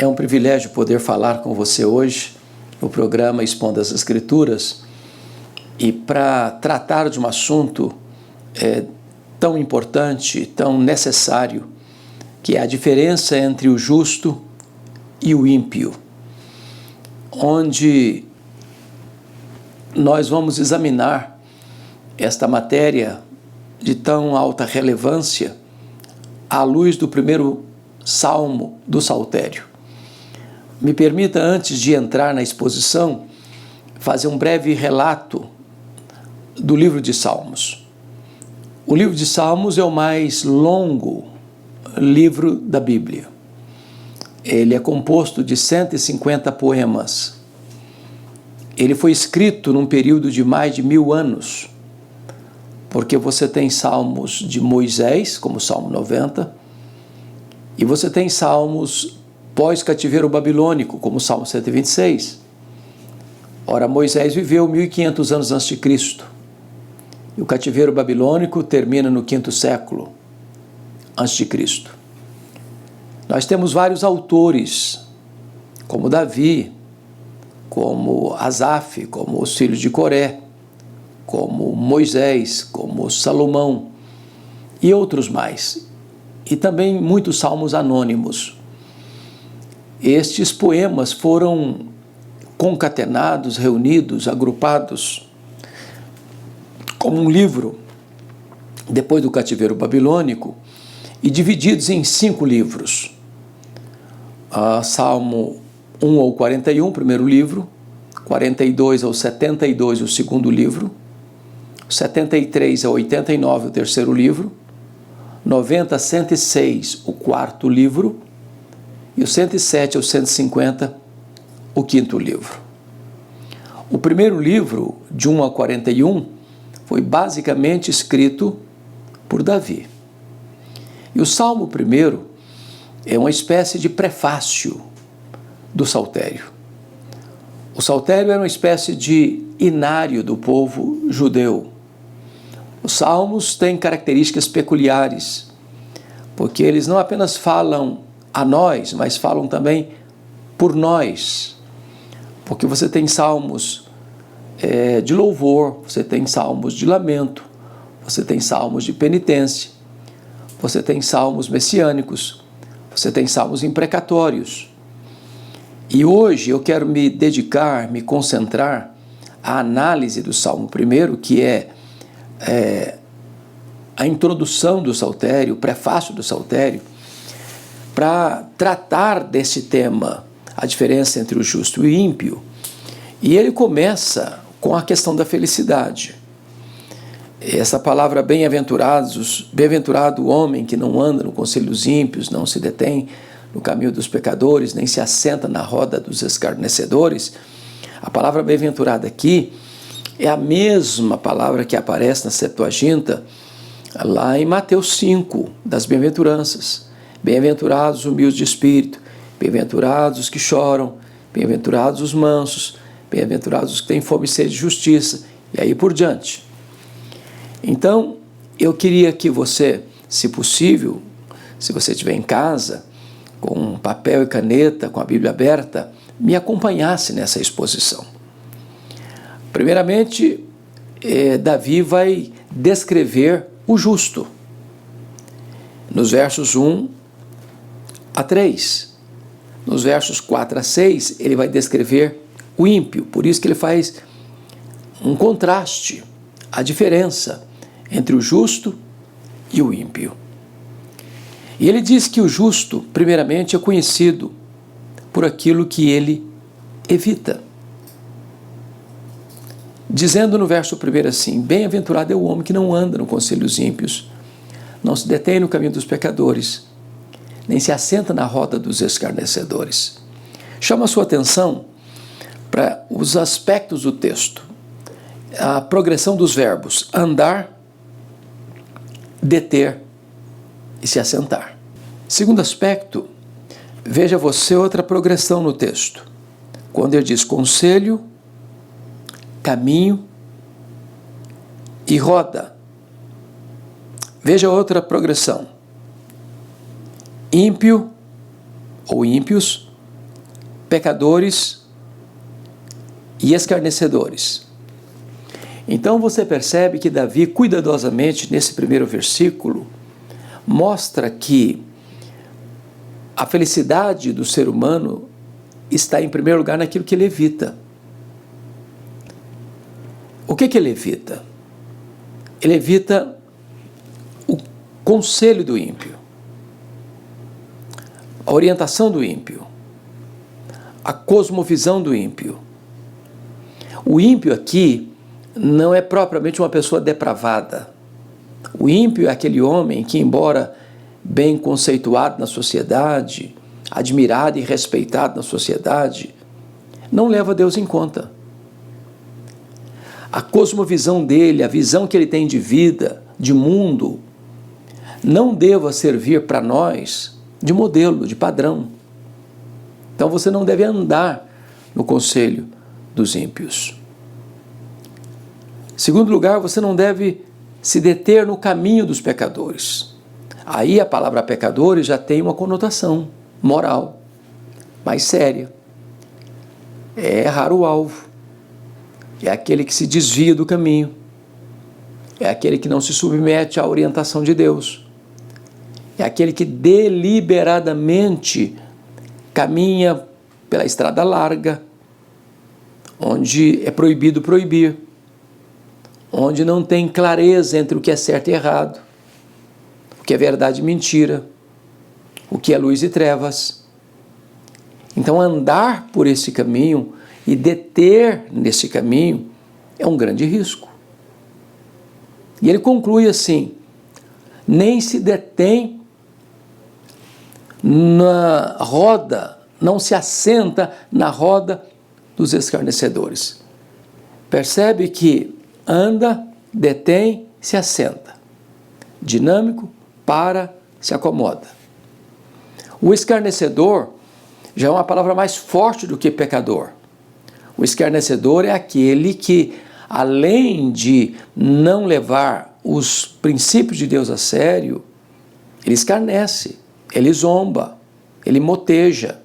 É um privilégio poder falar com você hoje no programa Expondo as Escrituras e para tratar de um assunto tão importante, tão necessário, que é a diferença entre o justo e o ímpio, onde nós vamos examinar esta matéria de tão alta relevância à luz do primeiro salmo do Saltério. Me permita, antes de entrar na exposição, fazer um breve relato do livro de Salmos. O livro de Salmos é o mais longo livro da Bíblia. Ele é composto de 150 poemas. Ele foi escrito num período de mais de 1000 anos, porque você tem salmos de Moisés, como o Salmo 90, e você tem salmos pós-cativeiro babilônico, como o Salmo 126. Ora, Moisés viveu 1500 anos antes de Cristo, e o cativeiro babilônico termina no 5º século antes de Cristo. Nós temos vários autores, como Davi, como Asaf, como os filhos de Coré, como Moisés, como Salomão e outros mais. E também muitos salmos anônimos. Estes poemas foram concatenados, reunidos, agrupados como um livro depois do cativeiro babilônico e divididos em 5 livros. Salmo 1 ao 41, o primeiro livro, 42 ao 72, o segundo livro, 73 ao 89, o terceiro livro, 90 a 106, o quarto livro, e o 107 ao 150, o quinto livro. O primeiro livro, de 1 a 41, foi basicamente escrito por Davi. E o Salmo primeiro é uma espécie de prefácio do Saltério. O Saltério era uma espécie de inário do povo judeu. Os salmos têm características peculiares, porque eles não apenas falam a nós, mas falam também por nós. Porque você tem salmos de louvor, você tem salmos de lamento, você tem salmos de penitência, você tem salmos messiânicos, você tem salmos imprecatórios. E hoje eu quero me dedicar, me concentrar à análise do Salmo primeiro, que é a introdução do Saltério, o prefácio do Saltério, para tratar desse tema, a diferença entre o justo e o ímpio. E ele começa com a questão da felicidade. Essa palavra bem-aventurados, bem-aventurado o homem que não anda no conselho dos ímpios, não se detém no caminho dos pecadores, nem se assenta na roda dos escarnecedores. A palavra bem-aventurado aqui é a mesma palavra que aparece na Septuaginta, lá em Mateus 5, das bem-aventuranças. Bem-aventurados os humildes de espírito, bem-aventurados os que choram, bem-aventurados os mansos, bem-aventurados os que têm fome e sede de justiça, e aí por diante. Então, eu queria que você, se possível, se você estiver em casa, com papel e caneta, com a Bíblia aberta, me acompanhasse nessa exposição. Primeiramente, Davi vai descrever o justo, nos versos 1 a 3. Nos versos 4 a 6, ele vai descrever o ímpio, por isso que ele faz um contraste, a diferença entre o justo e o ímpio. E ele diz que o justo, primeiramente, é conhecido por aquilo que ele evita. Dizendo no verso 1 assim: bem-aventurado é o homem que não anda no conselho dos ímpios, não se detém no caminho dos pecadores, nem se assenta na roda dos escarnecedores. Chama a sua atenção para os aspectos do texto, a progressão dos verbos andar, deter e se assentar. Segundo aspecto, veja você outra progressão no texto, quando ele diz conselho, caminho e roda. Veja outra progressão: ímpio ou ímpios, pecadores e escarnecedores. Então você percebe que Davi, cuidadosamente, nesse primeiro versículo, mostra que a felicidade do ser humano está, em primeiro lugar, naquilo que ele evita. O que ele evita? Ele evita o conselho do ímpio, a orientação do ímpio, a cosmovisão do ímpio. O ímpio aqui não é propriamente uma pessoa depravada. O ímpio é aquele homem que, embora bem conceituado na sociedade, admirado e respeitado na sociedade, não leva Deus em conta. A cosmovisão dele, a visão que ele tem de vida, de mundo, não deva servir para nós de modelo, de padrão. Então você não deve andar no conselho dos ímpios. Em segundo lugar, você não deve se deter no caminho dos pecadores. Aí a palavra pecadores já tem uma conotação moral, mais séria. É errar o alvo. É aquele que se desvia do caminho. É aquele que não se submete à orientação de Deus. É aquele que deliberadamente caminha pela estrada larga, onde é proibido proibir, onde não tem clareza entre o que é certo e errado, o que é verdade e mentira, o que é luz e trevas. Então, andar por esse caminho e deter nesse caminho é um grande risco. E ele conclui assim: nem se detém na roda, não se assenta na roda dos escarnecedores. Percebe que anda, detém, se assenta. Dinâmico, para, se acomoda. O escarnecedor já é uma palavra mais forte do que pecador. O escarnecedor é aquele que, além de não levar os princípios de Deus a sério, ele escarnece, ele zomba, ele moteja,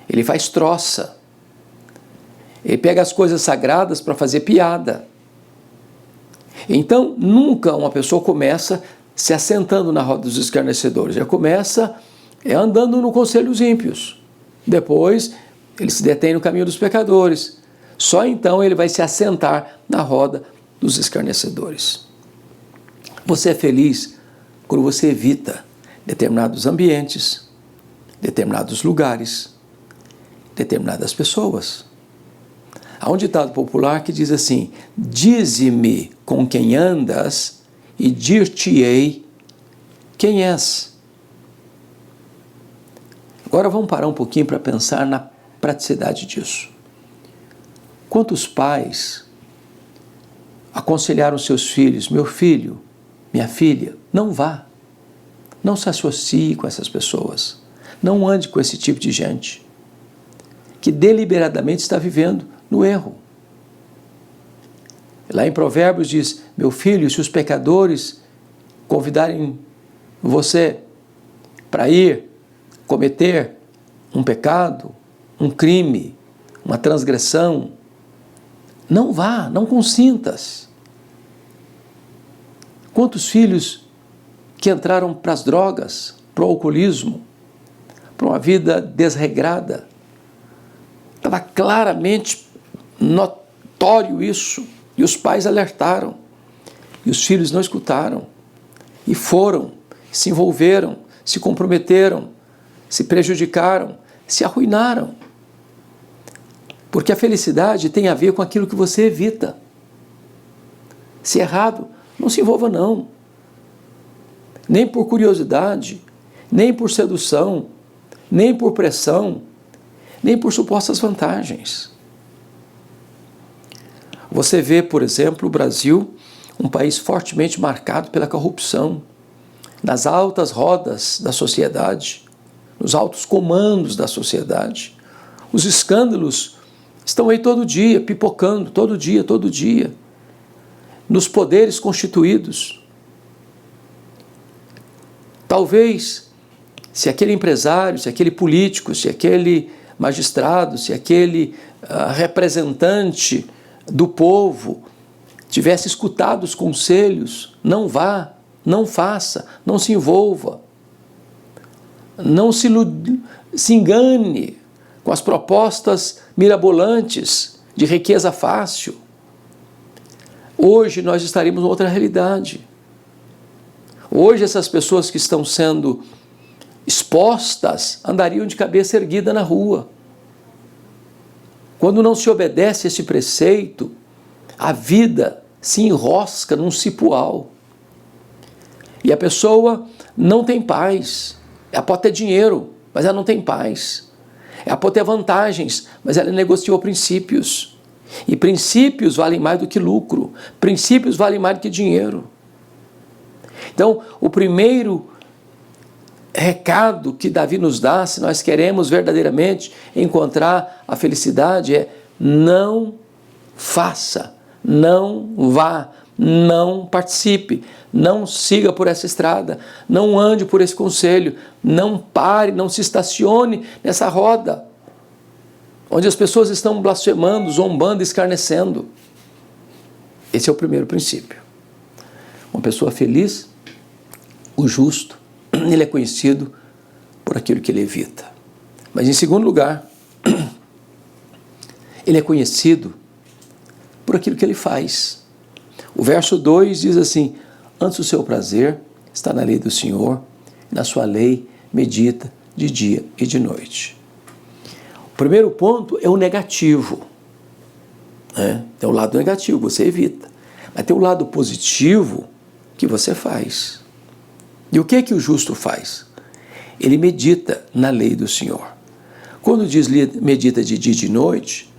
ele faz troça, ele pega as coisas sagradas para fazer piada. Então, nunca uma pessoa começa se assentando na roda dos escarnecedores, já começa andando no conselho dos ímpios. Depois, ele se detém no caminho dos pecadores. Só então ele vai se assentar na roda dos escarnecedores. Você é feliz quando você evita determinados ambientes, determinados lugares, determinadas pessoas. Há um ditado popular que diz assim: dize-me com quem andas e dir-te-ei quem és. Agora vamos parar um pouquinho para pensar na praticidade disso. Quantos pais aconselharam seus filhos: meu filho, minha filha, não vá, não se associe com essas pessoas, não ande com esse tipo de gente que deliberadamente está vivendo no erro. Lá em Provérbios diz: meu filho, se os pecadores convidarem você para ir cometer um pecado, um crime, uma transgressão, não vá, não consintas. Quantos filhos que entraram para as drogas, para o alcoolismo, para uma vida desregrada? Estava claramente notório isso, e os pais alertaram, e os filhos não escutaram, e foram, se envolveram, se comprometeram, se prejudicaram, se arruinaram. Porque a felicidade tem a ver com aquilo que você evita. Se é errado, não se envolva não. Nem por curiosidade, nem por sedução, nem por pressão, nem por supostas vantagens. Você vê, por exemplo, o Brasil, um país fortemente marcado pela corrupção, nas altas rodas da sociedade, nos altos comandos da sociedade. Os escândalos estão aí todo dia, pipocando, todo dia, nos poderes constituídos. Talvez, se aquele empresário, se aquele político, se aquele magistrado, se aquele representante do povo tivesse escutado os conselhos, não vá, não faça, não se envolva, não se engane com as propostas mirabolantes de riqueza fácil. Hoje nós estaríamos em outra realidade. Hoje essas pessoas que estão sendo expostas andariam de cabeça erguida na rua. Quando não se obedece esse preceito, a vida se enrosca num cipoal. E a pessoa não tem paz. Ela pode ter dinheiro, mas ela não tem paz. Ela pode ter vantagens, mas ela negociou princípios. E princípios valem mais do que lucro. Princípios valem mais do que dinheiro. Então, o primeiro recado que Davi nos dá, se nós queremos verdadeiramente encontrar a felicidade, é: não faça, não vá, não participe, não siga por essa estrada, não ande por esse conselho, não pare, não se estacione nessa roda, onde as pessoas estão blasfemando, zombando, escarnecendo. Esse é o primeiro princípio. Uma pessoa feliz, o justo, ele é conhecido por aquilo que ele evita. Mas em segundo lugar, ele é conhecido por aquilo que ele faz. O verso 2 diz assim: antes o seu prazer está na lei do Senhor, e na sua lei medita de dia e de noite. O primeiro ponto é o negativo. Tem o lado negativo, você evita. Mas tem o lado positivo que você faz. E o que o justo faz? Ele medita na lei do Senhor. Quando diz medita de dia e de noite,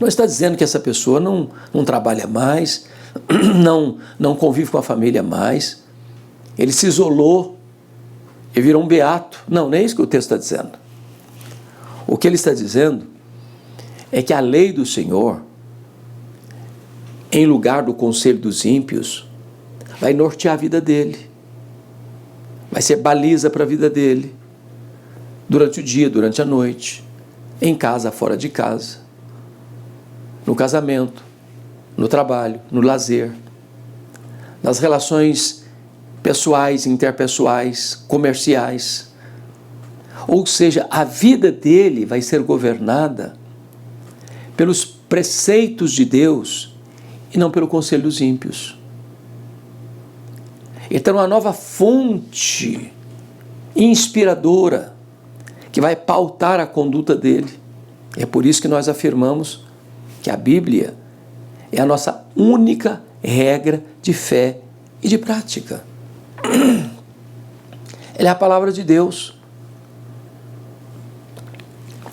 não está dizendo que essa pessoa não trabalha mais, não convive com a família mais, ele se isolou e virou um beato. Não é isso que o texto está dizendo. O que ele está dizendo é que a lei do Senhor, em lugar do conselho dos ímpios, vai nortear a vida dele, vai ser baliza para a vida dele, durante o dia, durante a noite, em casa, fora de casa, no casamento, no trabalho, no lazer, nas relações pessoais, interpessoais, comerciais. Ou seja, a vida dele vai ser governada pelos preceitos de Deus e não pelo conselho dos ímpios. Então, uma nova fonte inspiradora que vai pautar a conduta dele. É por isso que nós afirmamos que a Bíblia é a nossa única regra de fé e de prática. Ela é a palavra de Deus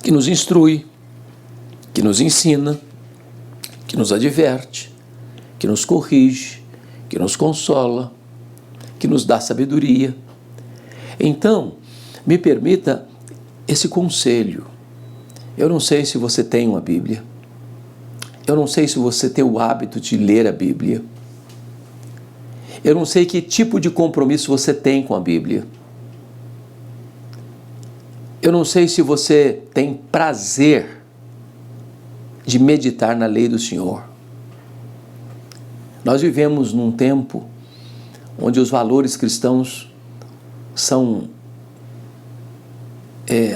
que nos instrui, que nos ensina, que nos adverte, que nos corrige, que nos consola, que nos dá sabedoria. Então, me permita esse conselho. Eu não sei se você tem uma Bíblia. Eu não sei se você tem o hábito de ler a Bíblia. Eu não sei que tipo de compromisso você tem com a Bíblia. Eu não sei se você tem prazer de meditar na lei do Senhor. Nós vivemos num tempo onde os valores cristãos são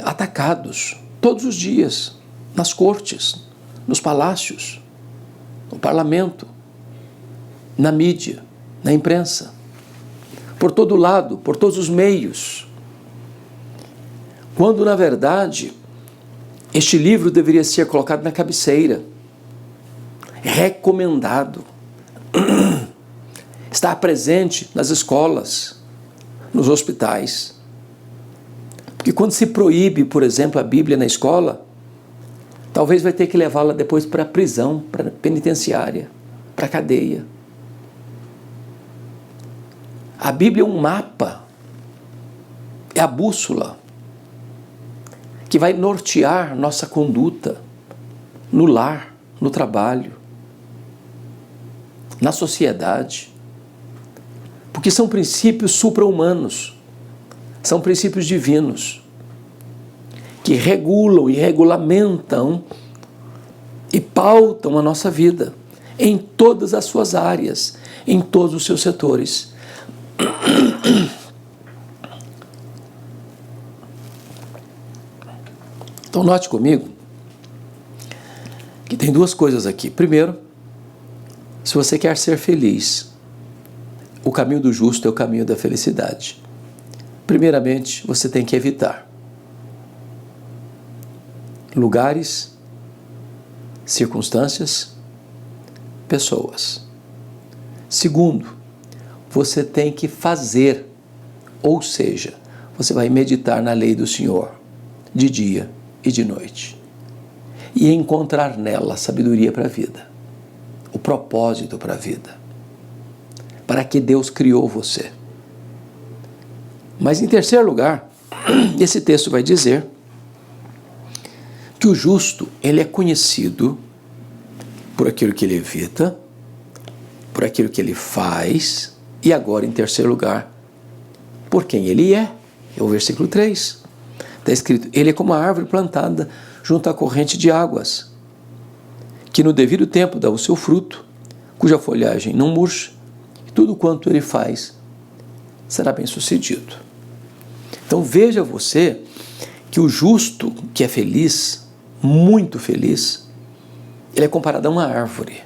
atacados todos os dias, nas cortes, nos palácios, no parlamento, na mídia, na imprensa, por todo lado, por todos os meios. Quando, na verdade, este livro deveria ser colocado na cabeceira, recomendado, estar presente nas escolas, nos hospitais. Porque quando se proíbe, por exemplo, a Bíblia na escola, talvez vai ter que levá-la depois para a prisão, para a penitenciária, para a cadeia. A Bíblia é um mapa, é a bússola que vai nortear nossa conduta no lar, no trabalho, na sociedade. Porque são princípios supra-humanos, são princípios divinos, que regulam e regulamentam e pautam a nossa vida em todas as suas áreas, em todos os seus setores. Então note comigo que tem duas coisas aqui. Primeiro, se você quer ser feliz, o caminho do justo é o caminho da felicidade. Primeiramente, você tem que evitar lugares, circunstâncias, pessoas. Segundo, você tem que fazer, ou seja, você vai meditar na lei do Senhor, de dia e de noite, e encontrar nela sabedoria para a vida, o propósito para a vida, para que Deus criou você. Mas em terceiro lugar, esse texto vai dizer que o justo, ele é conhecido por aquilo que ele evita, por aquilo que ele faz, e agora, em terceiro lugar, por quem ele é. É o versículo 3. Está escrito, ele é como a árvore plantada junto à corrente de águas, que no devido tempo dá o seu fruto, cuja folhagem não murcha, e tudo quanto ele faz será bem sucedido. Então veja você que o justo, que é feliz, muito feliz, ele é comparado a uma árvore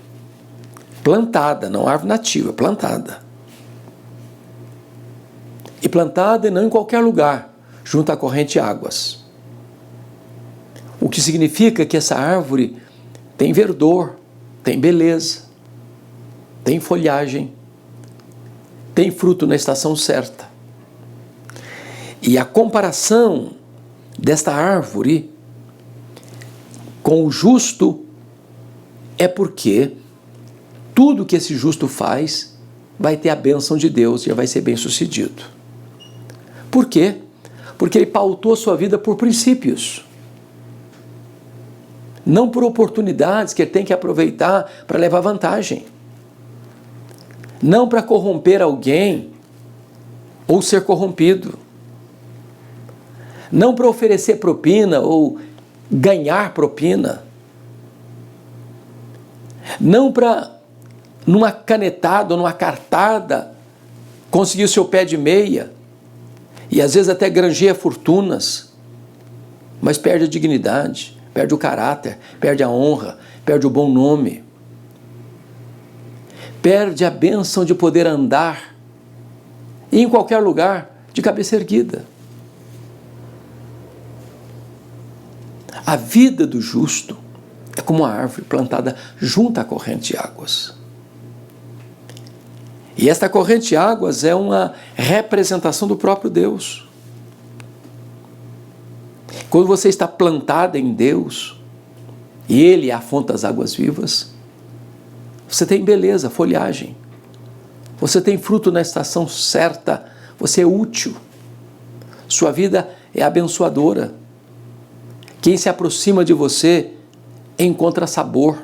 plantada, não árvore nativa, plantada. E plantada não em qualquer lugar, junto à corrente de águas. O que significa que essa árvore tem verdor, tem beleza, tem folhagem, tem fruto na estação certa. E a comparação desta árvore com o justo é porque tudo que esse justo faz vai ter a bênção de Deus e vai ser bem sucedido. Por quê? Porque ele pautou sua vida por princípios, não por oportunidades que ele tem que aproveitar para levar vantagem, não para corromper alguém ou ser corrompido, não para oferecer propina ou ganhar propina, não para, numa canetada ou numa cartada, conseguir o seu pé de meia, e às vezes até granjeia fortunas, mas perde a dignidade, perde o caráter, perde a honra, perde o bom nome, perde a bênção de poder andar em qualquer lugar de cabeça erguida. A vida do justo é como uma árvore plantada junto à corrente de águas. E esta corrente de águas é uma representação do próprio Deus. Quando você está plantada em Deus, e Ele é a fonte das águas vivas, você tem beleza, folhagem, você tem fruto na estação certa, você é útil, sua vida é abençoadora. Quem se aproxima de você encontra sabor,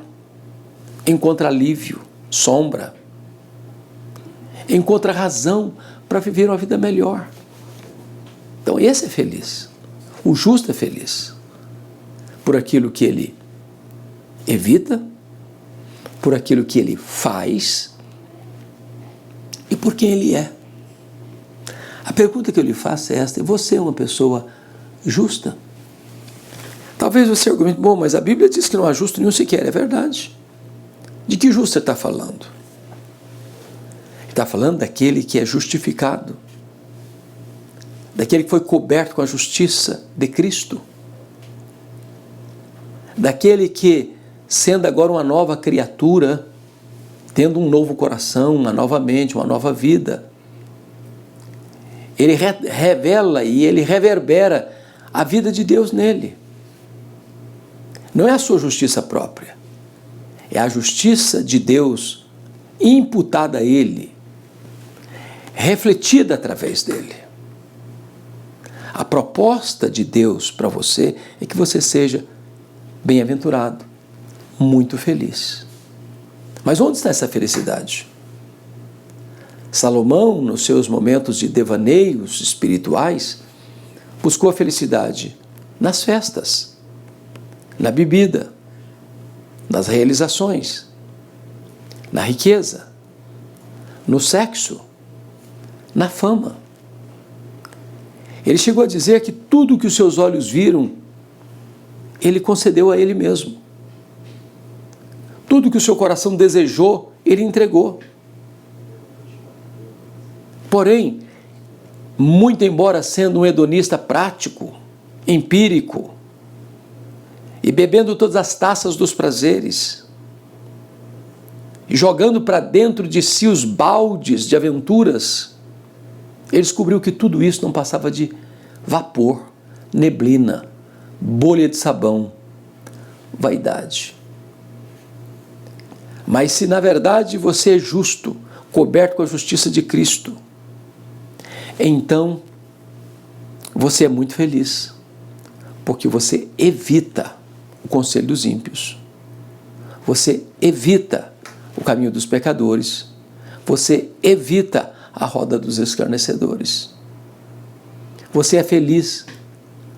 encontra alívio, sombra, encontra razão para viver uma vida melhor. Então esse é feliz. O justo é feliz por aquilo que ele evita, por aquilo que ele faz e por quem ele é. A pergunta que eu lhe faço é esta: você é uma pessoa justa? Talvez você argumente, bom, mas a Bíblia diz que não há justo nenhum sequer. É verdade. De que justo você está falando? Está falando daquele que é justificado, daquele que foi coberto com a justiça de Cristo, daquele que, sendo agora uma nova criatura, tendo um novo coração, uma nova mente, uma nova vida, ele revela e ele reverbera a vida de Deus nele. Não é a sua justiça própria, é a justiça de Deus imputada a ele, refletida através dele. A proposta de Deus para você é que você seja bem-aventurado, muito feliz. Mas onde está essa felicidade? Salomão, nos seus momentos de devaneios espirituais, buscou a felicidade nas festas, na bebida, nas realizações, na riqueza, no sexo, na fama. Ele chegou a dizer que tudo que os seus olhos viram, ele concedeu a ele mesmo. Tudo que o seu coração desejou, ele entregou. Porém, muito embora sendo um hedonista prático, empírico, e bebendo todas as taças dos prazeres, e jogando para dentro de si os baldes de aventuras, ele descobriu que tudo isso não passava de vapor, neblina, bolha de sabão, vaidade. Mas se na verdade você é justo, coberto com a justiça de Cristo, então você é muito feliz, porque você evita o conselho dos ímpios, você evita o caminho dos pecadores, você evita a roda dos escarnecedores. Você é feliz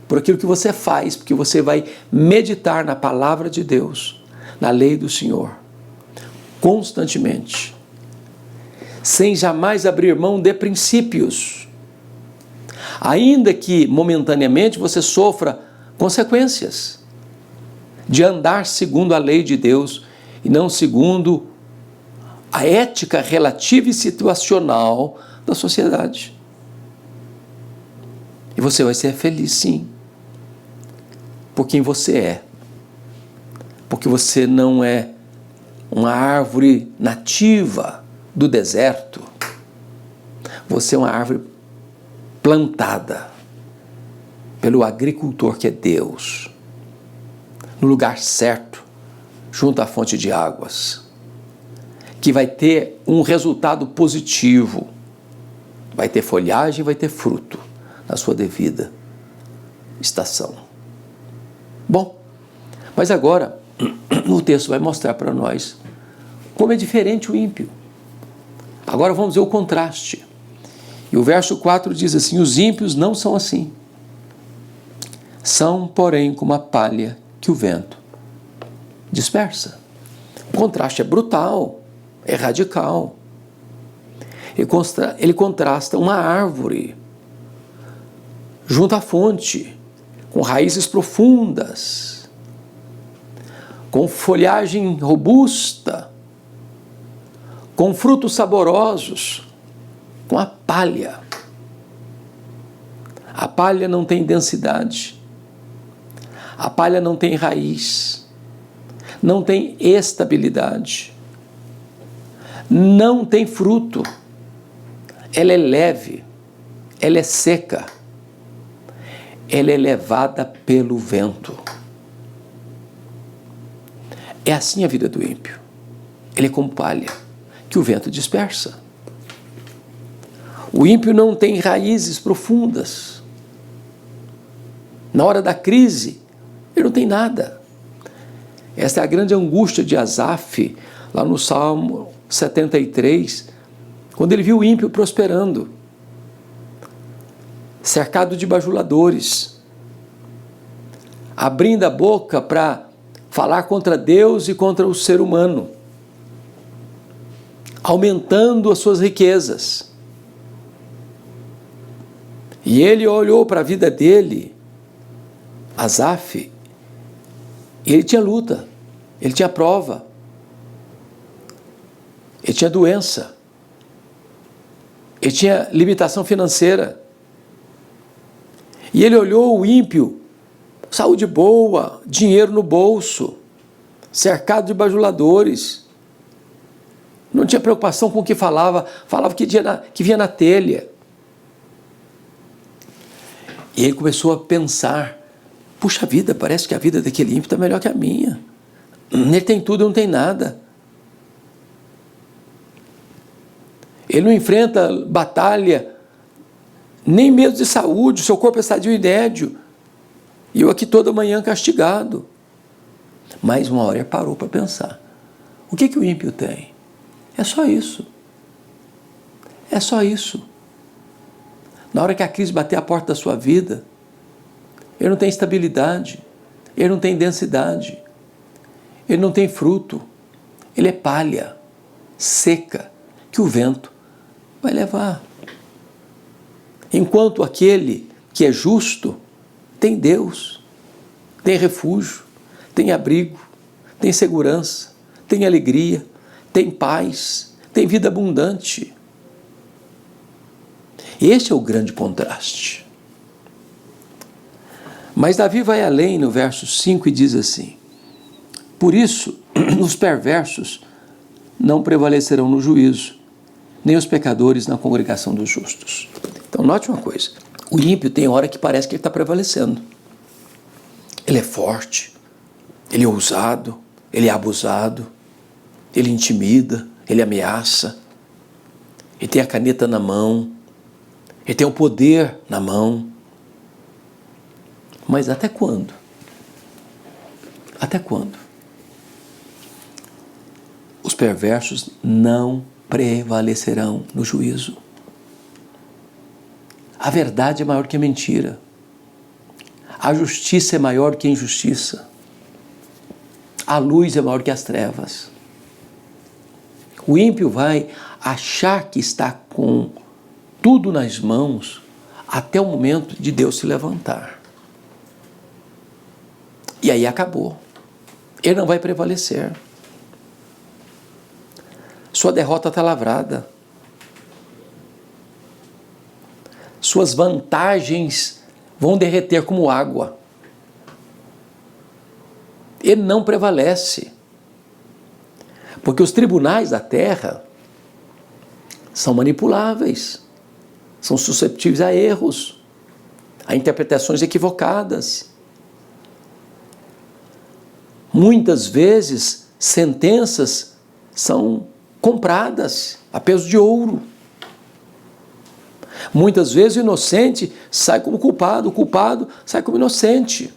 por aquilo que você faz, porque você vai meditar na palavra de Deus, na lei do Senhor, constantemente, sem jamais abrir mão de princípios, ainda que momentaneamente você sofra consequências de andar segundo a lei de Deus e não segundo a ética relativa e situacional da sociedade. E você vai ser feliz, sim, por quem você é, porque você não é uma árvore nativa do deserto, você é uma árvore plantada pelo agricultor que é Deus, no lugar certo, junto à fonte de águas, que vai ter um resultado positivo, vai ter folhagem, vai ter fruto na sua devida estação. Bom, mas agora o texto vai mostrar para nós como é diferente o ímpio. Agora vamos ver o contraste. E o verso 4 diz assim: os ímpios não são assim. São, porém, como a palha que o vento dispersa. O contraste é brutal, é radical. Ele contrasta uma árvore junto à fonte, com raízes profundas, com folhagem robusta, com frutos saborosos, com a palha. A palha não tem densidade, a palha não tem raiz, não tem estabilidade, não tem fruto, ela é leve, ela é seca, ela é levada pelo vento. É assim a vida do ímpio. Ele é como palha que o vento dispersa. O ímpio não tem raízes profundas. Na hora da crise, ele não tem nada. Essa é a grande angústia de Asaf, lá no Salmo 73, quando ele viu o ímpio prosperando, cercado de bajuladores, abrindo a boca para falar contra Deus e contra o ser humano, aumentando as suas riquezas. E ele olhou para a vida dele, Asaf, e ele tinha luta, ele tinha prova, ele tinha doença, ele tinha limitação financeira. E ele olhou o ímpio, saúde boa, dinheiro no bolso, cercado de bajuladores, não tinha preocupação com o que falava que vinha na telha. E ele começou a pensar: puxa vida, parece que a vida daquele ímpio está melhor que a minha. Ele tem tudo, eu não tenho nada. Ele não enfrenta batalha, nem medo de saúde, seu corpo é sadio e inédio. E eu aqui toda manhã castigado. Mas uma hora ele parou para pensar: o que o ímpio tem? É só isso. É só isso. Na hora que a crise bater a porta da sua vida, ele não tem estabilidade, ele não tem densidade, ele não tem fruto, ele é palha seca que o vento vai levar. Enquanto aquele que é justo tem Deus, tem refúgio, tem abrigo, tem segurança, tem alegria, tem paz, tem vida abundante. Este é o grande contraste. Mas Davi vai além no verso 5 e diz assim: por isso, os perversos não prevalecerão no juízo, nem os pecadores na congregação dos justos. Então, note uma coisa: o ímpio tem hora que parece que ele está prevalecendo. Ele é forte, ele é ousado, ele é abusado, ele intimida, ele ameaça, ele tem a caneta na mão, ele tem o poder na mão. Mas até quando? Até quando? Os perversos não prevalecerão no juízo. A verdade é maior que a mentira. A justiça é maior que a injustiça. A luz é maior que as trevas. O ímpio vai achar que está com tudo nas mãos até o momento de Deus se levantar. E aí acabou. Ele não vai prevalecer. Sua derrota está lavrada. Suas vantagens vão derreter como água. Ele não prevalece. Porque os tribunais da terra são manipuláveis, são susceptíveis a erros, a interpretações equivocadas. Muitas vezes, sentenças são compradas a peso de ouro. Muitas vezes o inocente sai como culpado, o culpado sai como inocente.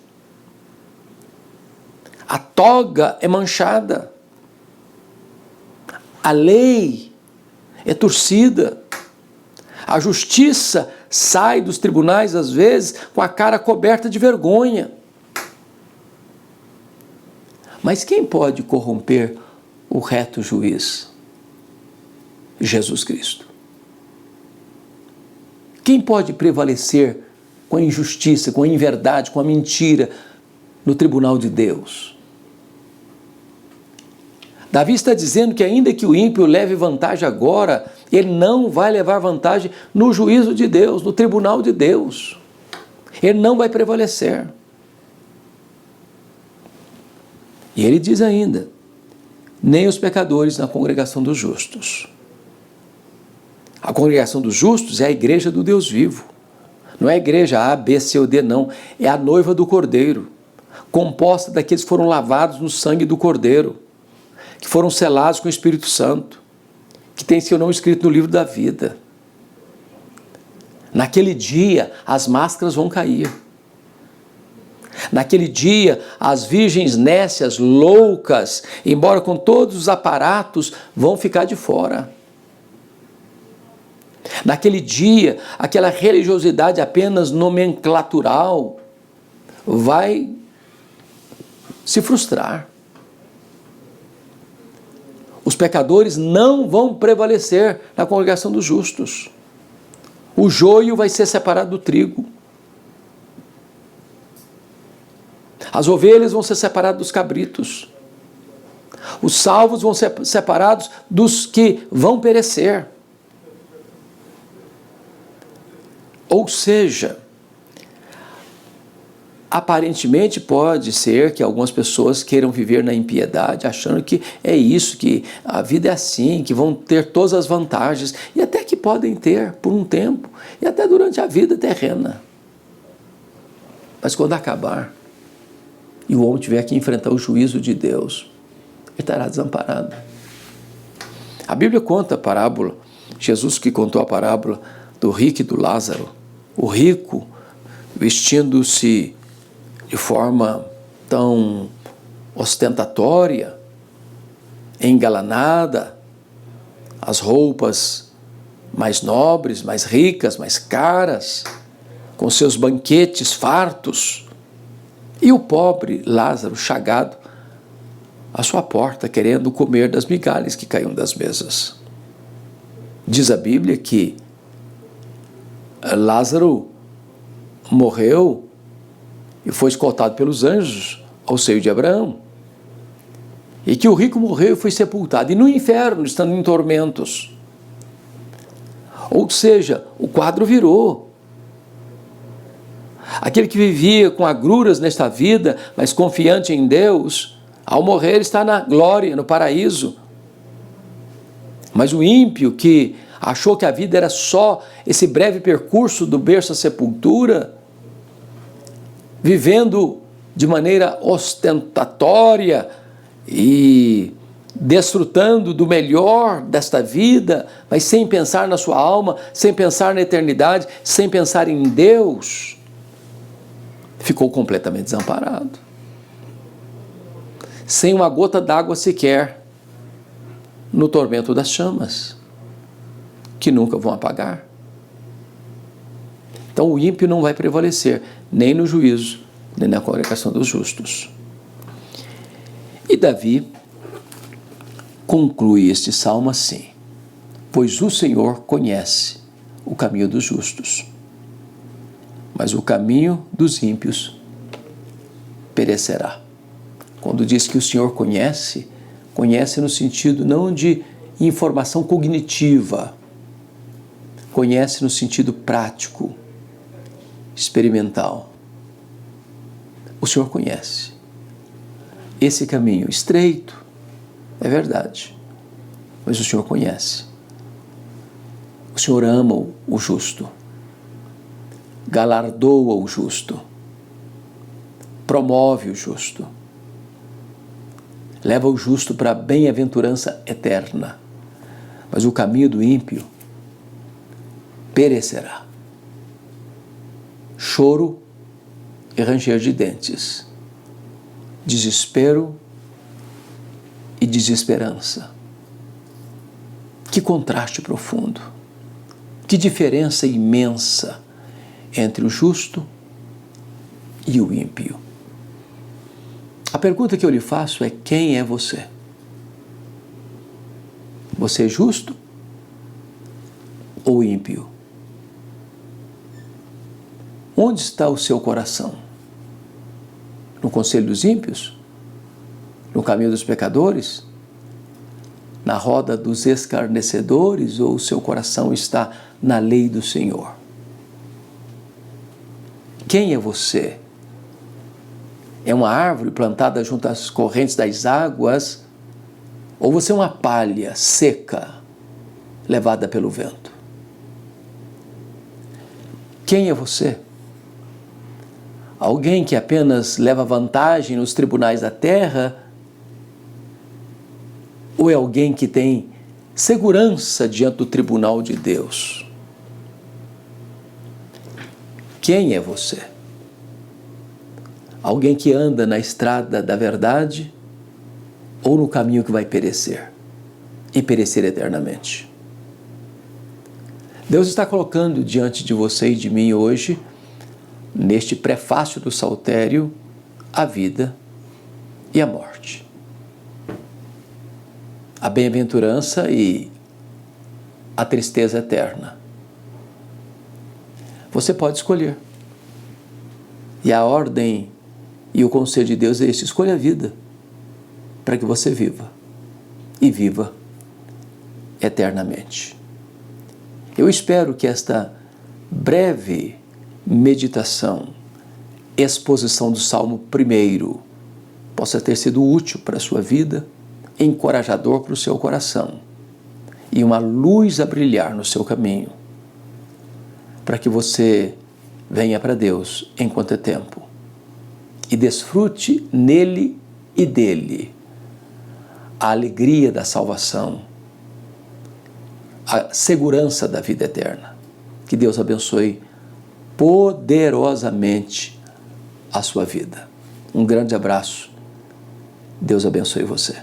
A toga é manchada. A lei é torcida. A justiça sai dos tribunais, às vezes, com a cara coberta de vergonha. Mas quem pode corromper o reto juiz? Jesus Cristo. Quem pode prevalecer com a injustiça, com a inverdade, com a mentira no tribunal de Deus? Davi está dizendo que ainda que o ímpio leve vantagem agora, ele não vai levar vantagem no juízo de Deus, no tribunal de Deus. Ele não vai prevalecer. E ele diz ainda: nem os pecadores na congregação dos justos. A congregação dos justos é a igreja do Deus vivo. Não é a igreja A, B, C ou D, não. É a noiva do Cordeiro, composta daqueles que foram lavados no sangue do Cordeiro, que foram selados com o Espírito Santo, que tem seu nome escrito no livro da vida. Naquele dia, as máscaras vão cair. Naquele dia, as virgens nécias, loucas, embora com todos os aparatos, vão ficar de fora. Naquele dia, aquela religiosidade apenas nomenclatural vai se frustrar. Os pecadores não vão prevalecer na congregação dos justos. O joio vai ser separado do trigo. As ovelhas vão ser separadas dos cabritos. Os salvos vão ser separados dos que vão perecer. Ou seja, aparentemente pode ser que algumas pessoas queiram viver na impiedade, achando que é isso, que a vida é assim, que vão ter todas as vantagens, e até que podem ter por um tempo, e até durante a vida terrena. Mas quando acabar, e o homem tiver que enfrentar o juízo de Deus, ele estará desamparado. A Bíblia conta a parábola, Jesus que contou a parábola do rico e do Lázaro. O rico vestindo-se de forma tão ostentatória, engalanada, as roupas mais nobres, mais ricas, mais caras, com seus banquetes fartos, E o pobre Lázaro, chagado à sua porta, querendo comer das migalhas que caíam das mesas. Diz a Bíblia que Lázaro morreu e foi escoltado pelos anjos ao seio de Abraão. E que o rico morreu e foi sepultado. E no inferno, estando em tormentos. Ou seja, o quadro virou. Aquele que vivia com agruras nesta vida, mas confiante em Deus, ao morrer está na glória, no paraíso. Mas o ímpio que achou que a vida era só esse breve percurso do berço à sepultura, vivendo de maneira ostentatória e desfrutando do melhor desta vida, mas sem pensar na sua alma, sem pensar na eternidade, sem pensar em Deus, ficou completamente desamparado. Sem uma gota d'água sequer no tormento das chamas, que nunca vão apagar. Então o ímpio não vai prevalecer, nem no juízo, nem na congregação dos justos. E Davi conclui este salmo assim: pois o Senhor conhece o caminho dos justos, mas o caminho dos ímpios perecerá. Quando diz que o Senhor conhece, conhece no sentido não de informação cognitiva, conhece no sentido prático, experimental. O Senhor conhece esse caminho estreito, é verdade, mas o Senhor conhece. O Senhor ama o justo, galardoa o justo, promove o justo, leva o justo para a bem-aventurança eterna, mas o caminho do ímpio perecerá. Choro e ranger de dentes, desespero e desesperança. Que contraste profundo, que diferença imensa entre o justo e o ímpio. A pergunta que eu lhe faço é: quem é você? Você é justo ou ímpio? Onde está o seu coração? No conselho dos ímpios? No caminho dos pecadores? Na roda dos escarnecedores? Ou o seu coração está na lei do Senhor? Quem é você? É uma árvore plantada junto às correntes das águas? Ou você é uma palha seca, levada pelo vento? Quem é você? Alguém que apenas leva vantagem nos tribunais da terra? Ou é alguém que tem segurança diante do tribunal de Deus? Quem é você? Alguém que anda na estrada da verdade ou no caminho que vai perecer e perecer eternamente? Deus está colocando diante de você e de mim hoje, neste prefácio do Saltério, a vida e a morte, a bem-aventurança e a tristeza eterna. Você pode escolher. E a ordem e o conselho de Deus é este: escolha a vida, para que você viva, e viva eternamente. Eu espero que esta breve meditação, exposição do Salmo 1 possa ter sido útil para a sua vida, encorajador para o seu coração e uma luz a brilhar no seu caminho, para que você venha para Deus enquanto é tempo e desfrute nele e dele a alegria da salvação, a segurança da vida eterna. Que Deus abençoe poderosamente a sua vida. Um grande abraço. Deus abençoe você.